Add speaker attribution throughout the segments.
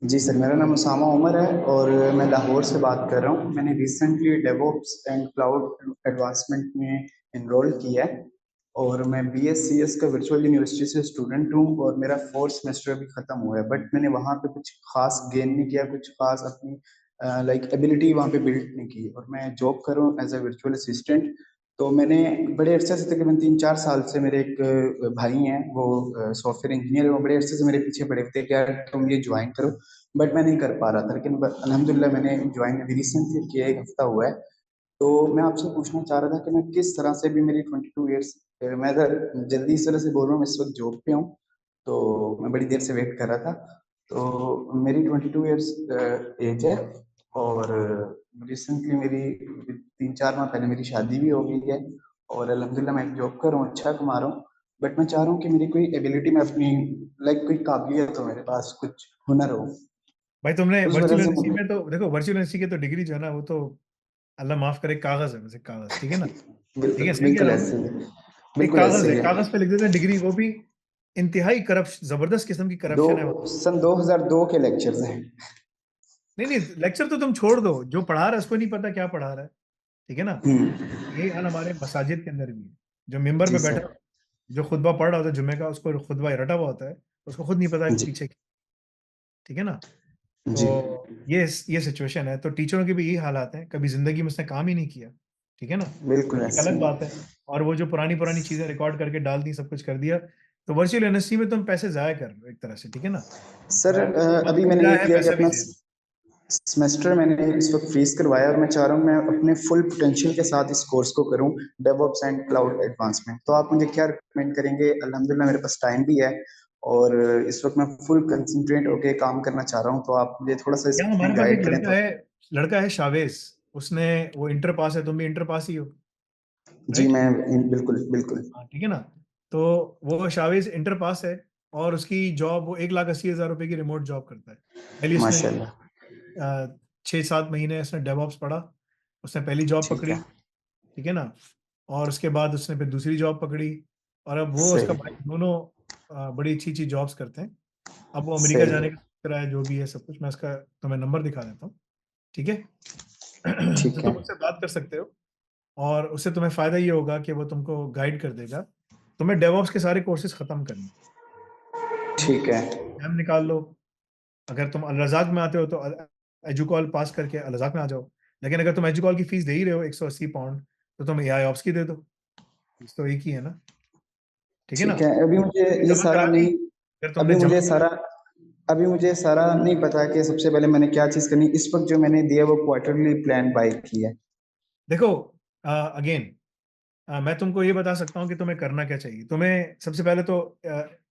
Speaker 1: जी sir, मेरा नाम उसामा उमर है और मैं लाहौर से बात कर रहा हूँ। मैंने recently DevOps and cloud advancement में इनरोल किया है और मैं BScs का वर्चुअल यूनिवर्सिटी से स्टूडेंट हूँ और मेरा फोर्थ सेमेस्टर अभी ख़त्म हुआ है। बट मैंने वहाँ पे कुछ खास गेन नहीं किया, कुछ खास अपनी एबिलिटी वहाँ पे बिल्ड नहीं की और मैं जॉब कर रहा हूँ एज ए वर्चुअल असिस्टेंट। तो मैंने बड़े अरसे से, तकरीबन 3-4 साल से, मेरे एक भाई हैं, वो सॉफ्टवेयर इंजीनियर है, वो बड़े अरसे से मेरे पीछे पड़े थे कि यार तुम ये ज्वाइन करो। बट मैं नहीं कर पा रहा था, लेकिन अल्हम्दुलिल्लाह मैंने ज्वाइन अभी रिसेंटली किया, एक हफ्ता हुआ है। तो मैं आपसे पूछना चाह रहा था कि मैं किस तरह से भी, मेरी 22 ईयर्स, मैं अगर जल्दी इस तरह से बोल रहा हूँ, मैं इस वक्त जॉब पे हूँ, तो मैं बड़ी देर से वेट कर रहा था। तो मेरी 22 ईयर्स एज है और रिसेंटली मेरी 3-4 माह पहले मेरी शादी भी हो गई है और अल्हम्दुलिल्लाह मैं जॉब कर रहा हूँ, अच्छा कमा रहा हूँ। बट मैं चाह रहा हूँ कि मेरी कोई एबिलिटी में अपनी, कोई काबिलियत हो मेरे पास, कुछ हुनर हो,
Speaker 2: भाई तुमने
Speaker 1: उस
Speaker 2: वर्चुअल
Speaker 1: वजह से
Speaker 2: यूनिवर्सिटी में तो देखो, वर्चुअल यूनिवर्सिटी की तो डिग्री जो है ना, वो तो अल्लाह माफ करे कागज है, वैसे कागज, ठीक है ना। ठीक
Speaker 1: बिल्कुल
Speaker 2: है, सही कह
Speaker 1: बिल्कुल
Speaker 2: रहा हूँ
Speaker 1: ऐसे
Speaker 2: ना।
Speaker 1: ही है।
Speaker 2: एक
Speaker 1: बिल्कुल
Speaker 2: कागज
Speaker 1: ऐसे
Speaker 2: है,
Speaker 1: ही है।
Speaker 2: कागज पे लिख देते हैं डिग्री, वो भी इंतहाई करप्शन, जबरदस्त किस्म की
Speaker 1: दो
Speaker 2: करप्शन है वहाँ।
Speaker 1: सन 2002 के लेक्चर्स हैं।
Speaker 2: नहीं नहीं, लेक्चर तो तुम छोड़ दो, जो पढ़ा रहा है उसको नहीं पता क्या पढ़ा रहा है, ठीक है ना।
Speaker 1: हम्म।
Speaker 2: यही हाल हमारे मसाजिद के अंदर भी है। जो मिंबर
Speaker 1: जी
Speaker 2: पे बैठा,
Speaker 1: सर।
Speaker 2: जो खुतबा पढ़ रहा होता है जुम्मे का, उसको खुतबा रटा हुआ होता है, उसको खुद नहीं पता है
Speaker 1: जी
Speaker 2: पीछे, ठीक है ना।
Speaker 1: जी।
Speaker 2: तो ये सिचुएशन है, तो टीचरों के भी यही हालात हैं, कभी जिंदगी में उसने काम ही नहीं किया, ठीक है ना।
Speaker 1: बिल्कुल
Speaker 2: एक
Speaker 1: ऐसे
Speaker 2: अलग
Speaker 1: ही
Speaker 2: बात है। और वो जो पुरानी पुरानी चीजें रिकॉर्ड करके डाल दी, सब कुछ कर दिया, तो वर्चुअल यूनिवर्सिटी में तुम पैसे जाया कर रहे हो एक तरह से, ठीक है ना।
Speaker 1: सर,
Speaker 2: वक्त
Speaker 1: अभी
Speaker 2: भी
Speaker 1: मैंने
Speaker 2: जाया
Speaker 1: ये
Speaker 2: है,
Speaker 1: किया कि
Speaker 2: पैसा भी
Speaker 1: अपना
Speaker 2: जाया है।
Speaker 1: सेमेस्टर मैंने इस वक्त फ्रीज करवाया और मैं चाह रहा हूँ मैं अपने फुल पोटेंशियल के साथ इस कोर्स को करूँ, डेवऑप्स एंड क्लाउड एडवांसमेंट। तो आप मुझे क्या रिकमेंड करेंगे? अल्हम्दुलिल्लाह मेरे पास टाइम भी है और इस वक्त मैं फुल कंसंट्रेट होके काम करना चाह रहा हूँ, तो आप मुझे थोड़ा सा
Speaker 2: यहाँ
Speaker 1: इसमें
Speaker 2: हमारे पास एक
Speaker 1: गाइड करें
Speaker 2: लड़का
Speaker 1: तो।
Speaker 2: है, लड़का है शावेज। उसने, वो इंटर पास है, तुम भी इंटर पास ही हो,
Speaker 1: जी
Speaker 2: राइट।
Speaker 1: मैं बिल्कुल बिल्कुल।
Speaker 2: हाँ, ठीक है ना। तो वो शावेज इंटर पास है, और उसकी जॉब, वो 1,80,000 रुपए की रिमोट जॉब करता है। पहले उसने
Speaker 1: माशाल्लाह।
Speaker 2: 6-7 महीने उसने डेवऑप्स पढ़ा, उसने पहली जॉब
Speaker 1: ठीक
Speaker 2: पकड़ी,
Speaker 1: है।
Speaker 2: ठीक है ना। और उसके बाद उसने फिर दूसरी जॉब पकड़ी, और अब वो उसका
Speaker 1: सही।
Speaker 2: भाई दोनों बड़ी अच्छी अच्छी जॉब्स करते हैं। अब वो अमेरिका
Speaker 1: सही।
Speaker 2: जाने का सोच रहा है, जो भी है सब कुछ, मैं उसका तुम्हें नंबर दिखा देता हूँ, ठीक है। तो
Speaker 1: ठीक
Speaker 2: तुम
Speaker 1: है।
Speaker 2: उससे बात कर सकते हो, और उससे तुम्हें फायदा ये होगा कि वो तुमको गाइड कर देगा। तुम्हें डेवऑप्स के सारे कोर्सेज खत्म करने,
Speaker 1: ठीक है।
Speaker 2: टाइम निकाल लो। अगर तुम अल रज़ाक में आते हो तो एजुकॉल पास करके अल रज़ाक में आ जाओ। लेकिन अगर तुम एजुकॉल की फीस दे ही रहे हो 180 पाउंड, तो तुम एआई ऑप्स की दे दो, फीस तो एक ही है ना, ठीक है ना।
Speaker 1: ठीक है। अभी मुझे ये
Speaker 2: जमा
Speaker 1: सारा
Speaker 2: करा दी,
Speaker 1: नहीं
Speaker 2: अगर
Speaker 1: अभी
Speaker 2: तुमने जमा
Speaker 1: मुझे
Speaker 2: करा।
Speaker 1: सारा अभी मुझे सारा नहीं पता कि सबसे पहले मैंने क्या चीज़ करनी। इस वक्त जो मैंने दिया वो क्वार्टरली प्लान बाय की है।
Speaker 2: देखो, अगेन, मैं तुमको ये बता सकता हूँ कि तुम्हें करना क्या चाहिए। तुम्हें सबसे पहले तो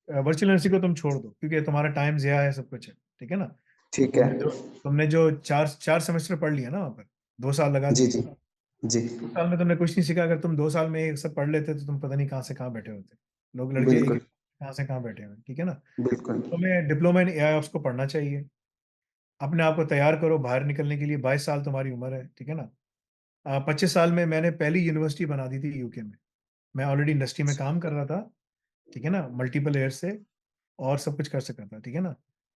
Speaker 2: वर्चुअल यूनिवर्सिटी को तुम छोड़ दो, क्योंकि तुम्हारा टाइम ज़्यादा है, सब कुछ है, ठीक है ना।
Speaker 1: ठीक है।
Speaker 2: तुमने जो 4 4 सेमेस्टर पढ़ लिया ना वहाँ पर, 2 साल लगा
Speaker 1: जी
Speaker 2: दिए।
Speaker 1: जी। जी।
Speaker 2: 2 साल में तुमने कुछ नहीं सीखा। अगर तुम 2 साल में ये सब पढ़ लेते तो तुम पता नहीं कहाँ से कहाँ बैठे होते। लोग लड़के एक
Speaker 1: बिल्कुल
Speaker 2: कहाँ से कहाँ बैठे हुए हैं, ठीक है ना।
Speaker 1: बिल्कुल।
Speaker 2: तुम्हें डिप्लोमा इन एआई ऑप्स को पढ़ना चाहिए। अपने आप को तैयार करो बाहर निकलने के लिए। 22 साल तुम्हारी उम्र है, ठीक है ना। 25 साल में मैंने पहली यूनिवर्सिटी बना दी थी यूके में। मैं ऑलरेडी इंडस्ट्री में काम कर रहा था, ठीक है ना, मल्टीपल ईयर से, और सब कुछ कर सकता था, ठीक है ना।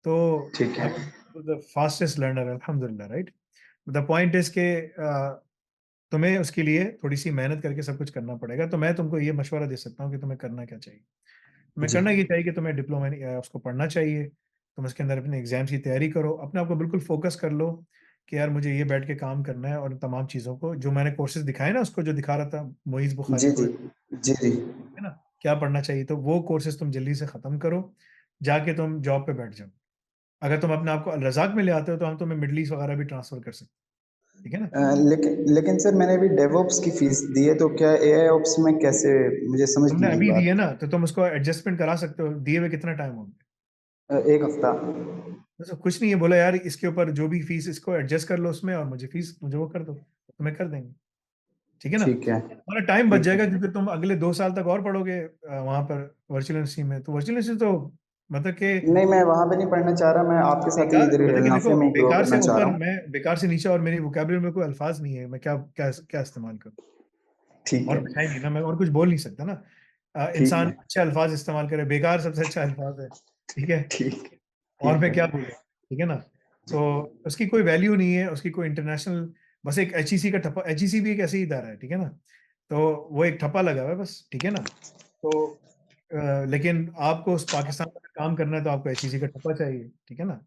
Speaker 2: तो
Speaker 1: ठीक
Speaker 2: आई
Speaker 1: है।
Speaker 2: वाज द फास्टेस्ट लर्नर, अल्हम्दुलिल्लाह, राइट। द पॉइंट इज के तुम्हें उसके लिए थोड़ी सी मेहनत करके सब कुछ करना पड़ेगा। तो मैं तुमको ये मशवरा दे सकता हूँ कि तुम्हें करना क्या चाहिए। तुम्हें
Speaker 1: जी
Speaker 2: करना ये चाहिए कि तुम्हें डिप्लोमा उसको पढ़ना चाहिए। तुम उसके अंदर अपने एग्जाम्स की तैयारी करो, अपने आप को बिल्कुल फोकस कर लो कि यार मुझे ये बैठ के काम करना है, और इन तमाम चीज़ों को जो मैंने कोर्सेज दिखाए ना, उसको जो दिखा रहा था मोइज बुखारी
Speaker 1: जी
Speaker 2: को,
Speaker 1: जी। जी जी।
Speaker 2: है ना, क्या पढ़ना चाहिए, तो वो कोर्सेज तुम जल्दी से खत्म करो, जाके तुम जॉब पे बैठ जाओ। अगर तुम अपने आप को अल रज़ाक में ले आते हो, तो हम तुम्हें मिडल ईस्ट वगैरह भी ट्रांसफर कर सकते हैं, ठीक है ना।
Speaker 1: लेकिन लेकिन सर, मैंने अभी डेवऑप्स की फीस दी है, तो क्या एआई ऑप्स में कैसे? मुझे समझ
Speaker 2: तुमने
Speaker 1: नहीं आई
Speaker 2: अभी दी है
Speaker 1: बात।
Speaker 2: ना, तो तुम उसको एडजस्टमेंट करा सकते हो। दिए हुए कितना टाइम हो गया।
Speaker 1: एक हफ्ता।
Speaker 2: तो कुछ नहीं है, बोला यार इसके ऊपर जो भी फीस, इसको एडजस्ट कर लो उसमें, और मुझे फीस, मुझे वो कर दो, तो तुम्हें कर देंगे, ठीक है ना।
Speaker 1: ठीक है।
Speaker 2: तुम्हारा टाइम बच
Speaker 1: ठीक है।
Speaker 2: जाएगा, क्योंकि तुम अगले 2 साल तक और पढ़ोगे वहां पर वर्चुअल यूनिवर्सिटी में। तो वर्चुअल यूनिवर्सिटी तो मतलब कि
Speaker 1: नहीं, मैं वहां पे नहीं पढ़ना चाह रहा, मैं आपके साथ ही
Speaker 2: बेकार,
Speaker 1: इधर
Speaker 2: मतलब कि
Speaker 1: नाफे
Speaker 2: देखो,
Speaker 1: में ग्रो
Speaker 2: बेकार से
Speaker 1: करना चाह
Speaker 2: ऊपर,
Speaker 1: रहा हूँ।
Speaker 2: मैं बेकार से नीचे, और मेरी वोकेबलरी में कोई अल्फाज नहीं है, मैं क्या क्या क्या इस्तेमाल करूँ।
Speaker 1: ठीक
Speaker 2: और
Speaker 1: है।
Speaker 2: कुछ है नहीं ना, मैं और कुछ बोल नहीं सकता ना।
Speaker 1: ठीक
Speaker 2: इंसान
Speaker 1: है।
Speaker 2: अच्छे अल्फाज इस्तेमाल करे, बेकार सबसे अच्छा अल्फाज है, ठीक है।
Speaker 1: ठीक।
Speaker 2: और
Speaker 1: ठीक
Speaker 2: मैं
Speaker 1: है।
Speaker 2: क्या बोलूँ। ठीक है ना। तो उसकी कोई वैल्यू नहीं है, उसकी कोई इंटरनेशनल, बस एक एचईसी का ठप्पा, एचईसी भी एक ऐसे ही इदारा है, ठीक है ना। तो वो एक ठप्पा लगा हुआ है बस, ठीक है ना। तो लेकिन आपको उस पाकिस्तान में काम करना है तो आपको एचईसी का ठप्पा चाहिए, ठीक है ना।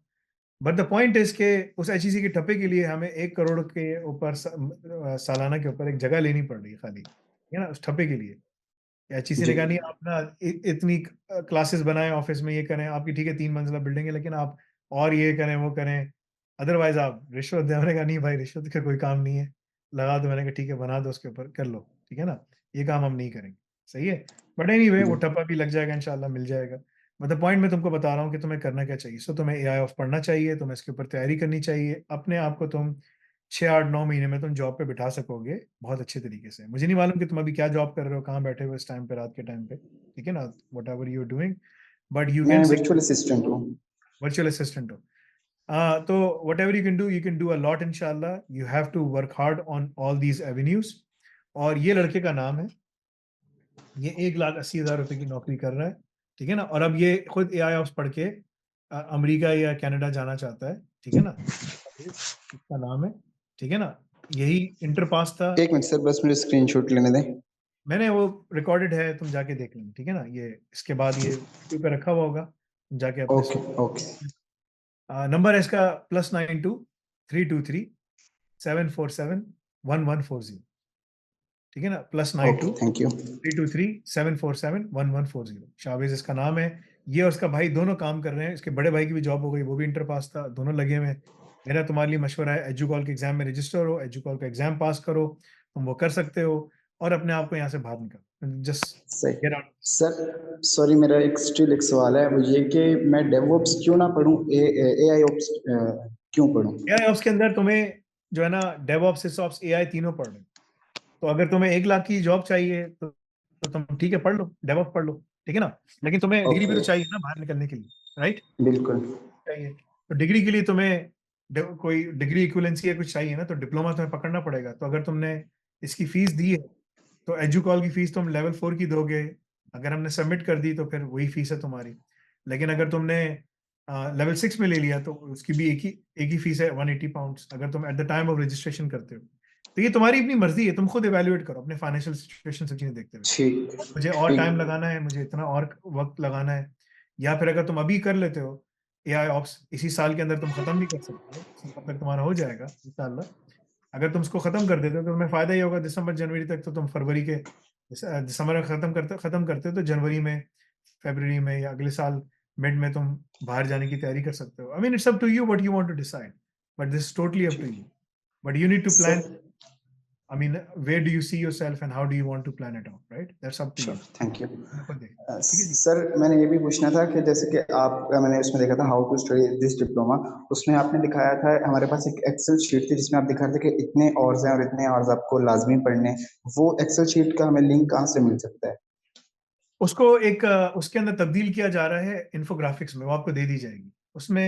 Speaker 2: बट द पॉइंट इज के उस एचईसी के ठप्पे के लिए हमें 1 करोड़ के ऊपर सालाना के ऊपर एक जगह लेनी पड़ रही है खाली, ठीक है ना, उस ठप्पे के लिए। एचईसी ने
Speaker 1: जी
Speaker 2: कहा नहीं आप ना इतनी क्लासेस बनाएं ऑफिस में, ये करें आपकी, ठीक है 3 मंजिला बिल्डिंग है, लेकिन आप और ये करें वो करें, अदरवाइज आप रिश्वत दें। मैंने कहा नहीं भाई, रिश्वत का कोई काम नहीं है, लगा दो। मैंने कहा ठीक है बना दो, उसके ऊपर कर लो, ठीक है ना, ये काम हम नहीं करेंगे। सही है। बट एनीवे वो
Speaker 1: जी
Speaker 2: ठप्पा भी लग जाएगा इंशाल्लाह, मिल जाएगा। मतलब पॉइंट मैं तुमको बता रहा हूँ कि तुम्हें करना क्या चाहिए। सो तुम्हें एआई ऑफ पढ़ना चाहिए, तुम्हें इसके ऊपर तैयारी करनी चाहिए, अपने आप को तुम 6 8 9 महीने में तुम जॉब पे बिठा सकोगे बहुत अच्छे तरीके से। मुझे नहीं मालूम कि तुम अभी क्या जॉब कर रहे हो, कहाँ बैठे हो इस टाइम पे, रात के टाइम पे, ठीक है ना, whatever you doing, but you
Speaker 1: मैं
Speaker 2: कैन
Speaker 1: वर्चुअल असिस्टेंट हूँ।
Speaker 2: वर्चुअल असिस्टेंट हो। तो whatever you can do a lot इंशाल्लाह। You have to work hard on all these avenues. और ये लड़के का नाम है, ये 1,80,000 रुपए की नौकरी कर रहा है, ठीक है ना। और अब ये खुद एआई ऑप्स पढ़ के अमेरिका या कनाडा जाना चाहता है, ठीक है ना। इसका नाम है, ठीक है ना, यही इंटर पास था।
Speaker 1: एक मिनट सर, बस मुझे स्क्रीनशॉट लेने दें।
Speaker 2: मैंने वो रिकॉर्डेड है, तुम जाके देख लेना, ठीक है ना। ये इसके बाद ये यूट्यूब पे रखा हुआ होगा, तुम जाके अपने
Speaker 1: ओके ओके
Speaker 2: नंबर है इसका +92 323 747 1140, ठीक है ना, +92
Speaker 1: ओके थैंक यू।
Speaker 2: 323 747 1140। शाहवेज इसका नाम है। ये और उसका भाई दोनों काम कर रहे हैं, इसके बड़े भाई की भी जॉब हो गई, वो भी इंटर पास था, दोनों लगे हुए हैं। मेरा तुम्हारे लिए मशवरा है, एजुकॉल के एग्जाम में रजिस्टर हो, एजुकॉल का एग्जाम पास करो, तुम वो कर सकते हो, और अपने आप को यहाँ से बाहर निकालो, जस्ट
Speaker 1: सही।
Speaker 2: Get out.
Speaker 1: सर सॉरी, मेरा एक सवाल है, वो ये कि मैं डेवऑप्स क्यों ना पढूं, एआई ऑप्स क्यों पढूं?
Speaker 2: एआई ऑप्स के अंदर तुम्हें जो है ना, डेवऑप्स, सिसऑप्स, एआई तीनों पढ़ लो। तो अगर तुम्हें 1 लाख की जॉब चाहिए तो तुम ठीक है पढ़ लो, डेवऑप्स पढ़ लो, ठीक है ना। लेकिन तुम्हें डिग्री भी
Speaker 1: ओके
Speaker 2: तो चाहिए ना बाहर निकलने के लिए, राइट।
Speaker 1: बिल्कुल।
Speaker 2: चाहिए तो डिग्री के लिए तुम्हें कोई डिग्री इक्विवेलेंसी या कुछ चाहिए ना, तो डिप्लोमा तुम्हें पकड़ना पड़ेगा। तो अगर तुमने इसकी फीस दी है तो एजुकॉल की फीस तुम लेवल 4 की दोगे, अगर हमने सबमिट कर दी तो फिर वही फीस है तुम्हारी। लेकिन अगर तुमने लेवल 6 में ले लिया तो उसकी भी एक ही फीस है, £180, अगर तुम at the time of registration करते हो। तो ये तुम्हारी अपनी मर्जी है, तुम खुद इवेल्युएट करो अपने फाइनेंशियल सिचुएशन से चीजें देखते हुए,
Speaker 1: ठीक
Speaker 2: मुझे और टाइम
Speaker 1: ठीक।
Speaker 2: लगाना है, मुझे इतना और वक्त लगाना है। या फिर अगर तुम अभी कर लेते हो एआई ऑप्स, इसी साल के अंदर तुम खत्म भी कर सकते हो, सितंबर तक तुम्हारा हो जाएगा इंशाल्लाह। अगर तुम इसको खत्म कर देते हो तो तुम्हें फायदा ही होगा, दिसंबर जनवरी तक तो तुम फरवरी के दिसंबर में खत्म करते हो तो जनवरी में, फरवरी में या अगले साल मिड में तुम बाहर जाने की तैयारी कर सकते हो। I mean it's up to you what you want to decide, but this totally up to
Speaker 1: ठीक
Speaker 2: you, but you need to
Speaker 1: sir.
Speaker 2: Plan. I mean, where do you see yourself and how do you want to plan it out, right? That's up to
Speaker 1: sure
Speaker 2: you.
Speaker 1: Thank you.
Speaker 2: बिल्कुल देख, ठीक है जी।
Speaker 1: Sir मैंने ये भी पूछना था कि जैसे कि आप, मैंने उसमें देखा था how to study this diploma, उसमें आपने दिखाया था, हमारे पास एक एक्सेल शीट थी जिसमें आप दिखा रहे थे कि इतने आवर्स हैं और इतने आवर्स आपको लाजमी पढ़ने हैं। वो एक्सेल शीट का हमें लिंक कहाँ से मिल सकता है?
Speaker 2: उसको एक उसके अंदर तब्दील किया जा रहा है इन्फोग्राफिक्स में, वो आपको दे दी जाएगी। उसमें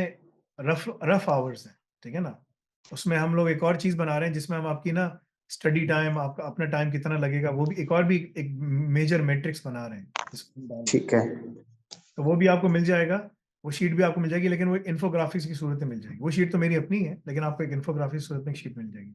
Speaker 2: रफ रफ आवर्स हैं, ठीक है ना। उसमें हम लोग एक और चीज बना रहे हैं जिसमें हम आपकी ना स्टडी टाइम, आपका अपना टाइम कितना लगेगा, वो भी एक मेजर मैट्रिक्स बना रहे हैं जिसको हम डाल रहे हैं।
Speaker 1: ठीक है।
Speaker 2: तो वो भी आपको मिल जाएगा, वो शीट भी आपको मिल जाएगी, लेकिन वो एक इन्फोग्राफिक्स की सूरत में मिल जाएगी। वो शीट तो मेरी अपनी है, लेकिन आपको एक इन्फोग्राफिक्स की सूरत में एक शीट मिल जाएगी।